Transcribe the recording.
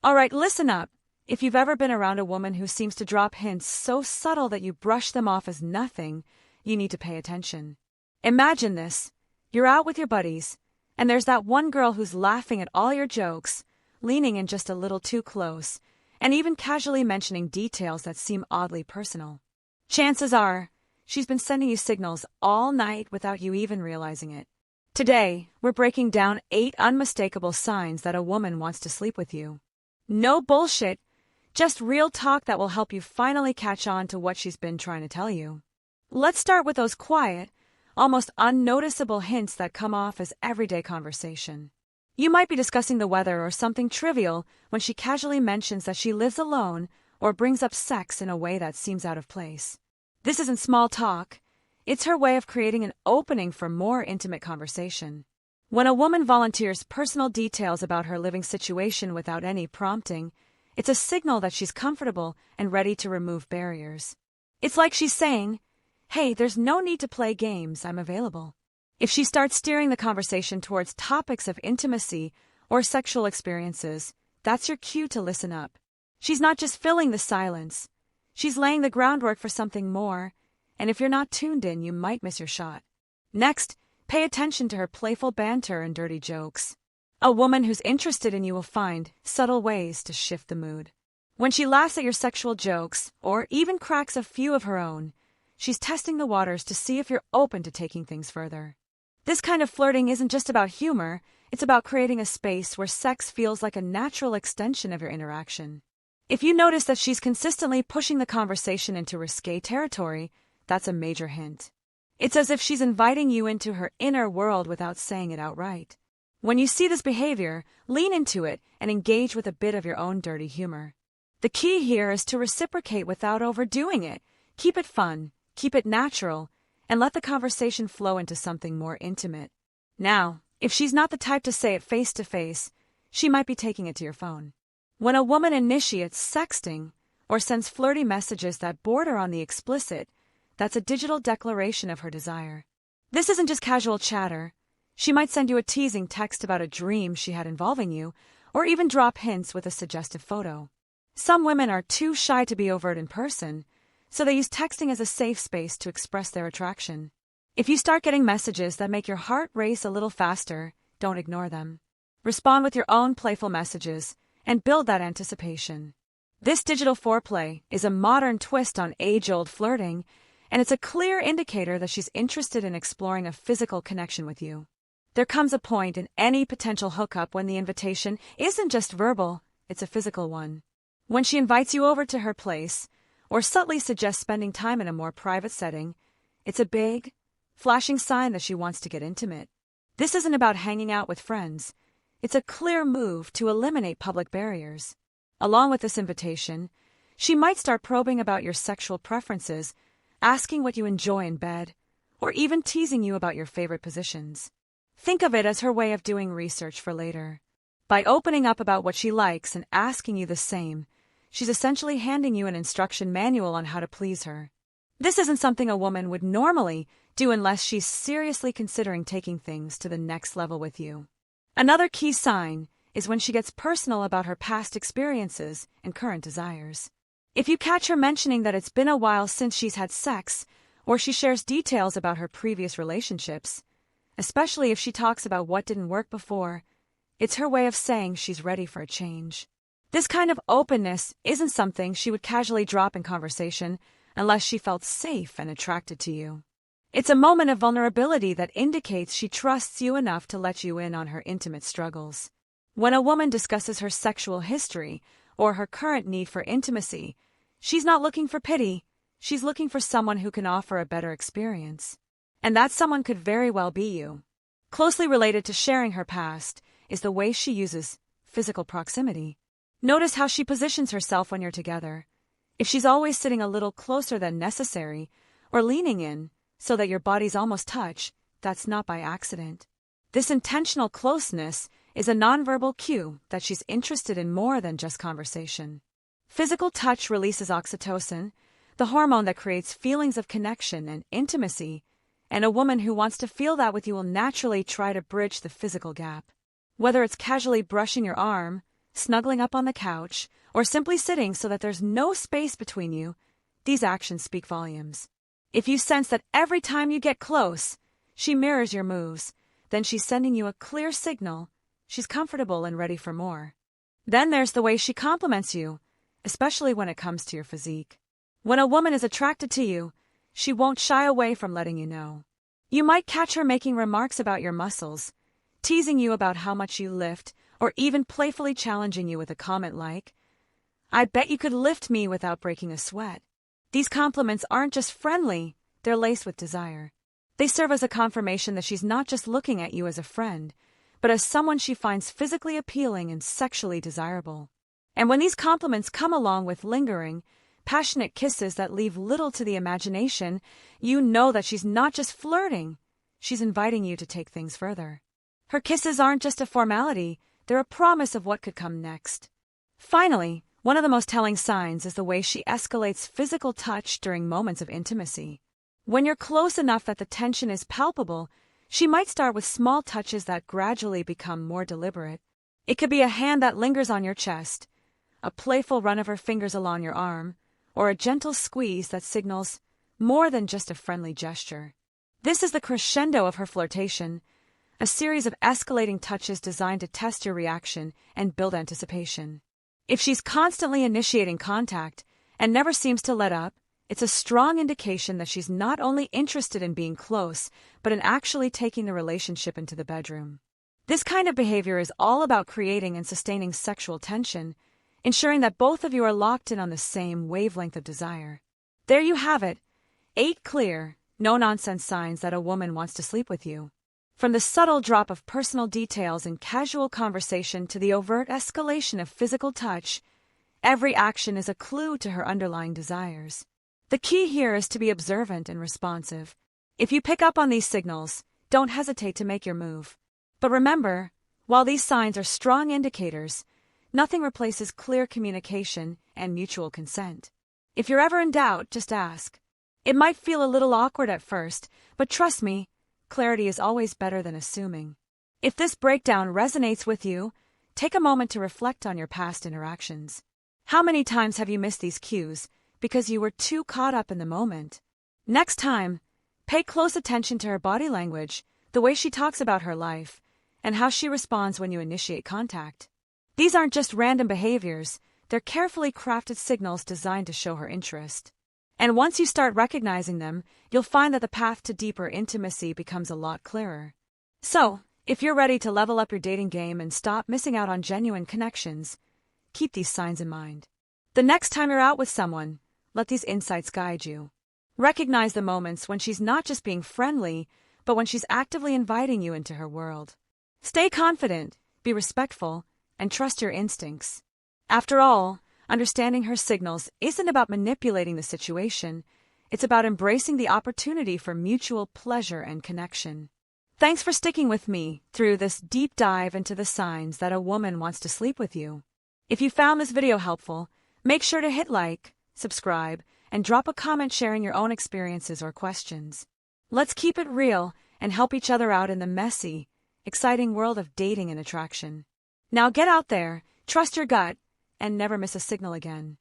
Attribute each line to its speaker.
Speaker 1: Alright, listen up. If you've ever been around a woman who seems to drop hints so subtle that you brush them off as nothing, you need to pay attention. Imagine this. You're out with your buddies, and there's that one girl who's laughing at all your jokes, leaning in just a little too close, and even casually mentioning details that seem oddly personal. Chances are, she's been sending you signals all night without you even realizing it. Today, we're breaking down 8 unmistakable signs that a woman wants to sleep with you. No bullshit, just real talk that will help you finally catch on to what she's been trying to tell you. Let's start with those quiet, almost unnoticeable hints that come off as everyday conversation. You might be discussing the weather or something trivial when she casually mentions that she lives alone or brings up sex in a way that seems out of place. This isn't small talk. It's her way of creating an opening for more intimate conversation. When a woman volunteers personal details about her living situation without any prompting, it's a signal that she's comfortable and ready to remove barriers. It's like she's saying, "Hey, there's no need to play games, I'm available." If she starts steering the conversation towards topics of intimacy or sexual experiences, that's your cue to listen up. She's not just filling the silence. She's laying the groundwork for something more, and if you're not tuned in, you might miss your shot. Next, pay attention to her playful banter and dirty jokes. A woman who's interested in you will find subtle ways to shift the mood. When she laughs at your sexual jokes, or even cracks a few of her own, she's testing the waters to see if you're open to taking things further. This kind of flirting isn't just about humor, it's about creating a space where sex feels like a natural extension of your interaction. If you notice that she's consistently pushing the conversation into risque territory, that's a major hint. It's as if she's inviting you into her inner world without saying it outright. When you see this behavior, lean into it and engage with a bit of your own dirty humor. The key here is to reciprocate without overdoing it. Keep it fun, keep it natural, and let the conversation flow into something more intimate. Now, if she's not the type to say it face to face, she might be taking it to your phone. When a woman initiates sexting or sends flirty messages that border on the explicit, that's a digital declaration of her desire. This isn't just casual chatter. She might send you a teasing text about a dream she had involving you, or even drop hints with a suggestive photo. Some women are too shy to be overt in person, so they use texting as a safe space to express their attraction. If you start getting messages that make your heart race a little faster, don't ignore them. Respond with your own playful messages and build that anticipation. This digital foreplay is a modern twist on age-old flirting, and it's a clear indicator that she's interested in exploring a physical connection with you. There comes a point in any potential hookup when the invitation isn't just verbal, it's a physical one. When she invites you over to her place, or subtly suggests spending time in a more private setting, it's a big, flashing sign that she wants to get intimate. This isn't about hanging out with friends. It's a clear move to eliminate public barriers. Along with this invitation, she might start probing about your sexual preferences, asking what you enjoy in bed, or even teasing you about your favorite positions. Think of it as her way of doing research for later. By opening up about what she likes and asking you the same, she's essentially handing you an instruction manual on how to please her. This isn't something a woman would normally do unless she's seriously considering taking things to the next level with you. Another key sign is when she gets personal about her past experiences and current desires. If you catch her mentioning that it's been a while since she's had sex, or she shares details about her previous relationships, especially if she talks about what didn't work before, it's her way of saying she's ready for a change. This kind of openness isn't something she would casually drop in conversation unless she felt safe and attracted to you. It's a moment of vulnerability that indicates she trusts you enough to let you in on her intimate struggles. When a woman discusses her sexual history or her current need for intimacy, she's not looking for pity, she's looking for someone who can offer a better experience. And that someone could very well be you. Closely related to sharing her past is the way she uses physical proximity. Notice how she positions herself when you're together. If she's always sitting a little closer than necessary, or leaning in so that your bodies almost touch, that's not by accident. This intentional closeness is a nonverbal cue that she's interested in more than just conversation. Physical touch releases oxytocin, the hormone that creates feelings of connection and intimacy, and a woman who wants to feel that with you will naturally try to bridge the physical gap. Whether it's casually brushing your arm, snuggling up on the couch, or simply sitting so that there's no space between you, these actions speak volumes. If you sense that every time you get close, she mirrors your moves, then she's sending you a clear signal. She's comfortable and ready for more. Then there's the way she compliments you, especially when it comes to your physique. When a woman is attracted to you, she won't shy away from letting you know. You might catch her making remarks about your muscles, teasing you about how much you lift, or even playfully challenging you with a comment like, "I bet you could lift me without breaking a sweat." These compliments aren't just friendly, they're laced with desire. They serve as a confirmation that she's not just looking at you as a friend, but as someone she finds physically appealing and sexually desirable. And when these compliments come along with lingering, passionate kisses that leave little to the imagination, you know that she's not just flirting, she's inviting you to take things further. Her kisses aren't just a formality, they're a promise of what could come next. Finally, one of the most telling signs is the way she escalates physical touch during moments of intimacy. When you're close enough that the tension is palpable, she might start with small touches that gradually become more deliberate. It could be a hand that lingers on your chest, a playful run of her fingers along your arm, or a gentle squeeze that signals more than just a friendly gesture. This is the crescendo of her flirtation, a series of escalating touches designed to test your reaction and build anticipation. If she's constantly initiating contact and never seems to let up, it's a strong indication that she's not only interested in being close, but in actually taking the relationship into the bedroom. This kind of behavior is all about creating and sustaining sexual tension, ensuring that both of you are locked in on the same wavelength of desire. There you have it, 8 clear, no-nonsense signs that a woman wants to sleep with you. From the subtle drop of personal details in casual conversation to the overt escalation of physical touch, every action is a clue to her underlying desires. The key here is to be observant and responsive. If you pick up on these signals, don't hesitate to make your move. But remember, while these signs are strong indicators, nothing replaces clear communication and mutual consent. If you're ever in doubt, just ask. It might feel a little awkward at first, but trust me, clarity is always better than assuming. If this breakdown resonates with you, take a moment to reflect on your past interactions. How many times have you missed these cues because you were too caught up in the moment? Next time, pay close attention to her body language, the way she talks about her life, and how she responds when you initiate contact. These aren't just random behaviors, they're carefully crafted signals designed to show her interest. And once you start recognizing them, you'll find that the path to deeper intimacy becomes a lot clearer. So, if you're ready to level up your dating game and stop missing out on genuine connections, keep these signs in mind. The next time you're out with someone, let these insights guide you. Recognize the moments when she's not just being friendly, but when she's actively inviting you into her world. Stay confident, be respectful, and trust your instincts. After all, understanding her signals isn't about manipulating the situation, it's about embracing the opportunity for mutual pleasure and connection. Thanks for sticking with me through this deep dive into the signs that a woman wants to sleep with you. If you found this video helpful, make sure to hit like, subscribe, and drop a comment sharing your own experiences or questions. Let's keep it real and help each other out in the messy, exciting world of dating and attraction. Now get out there, trust your gut, and never miss a signal again.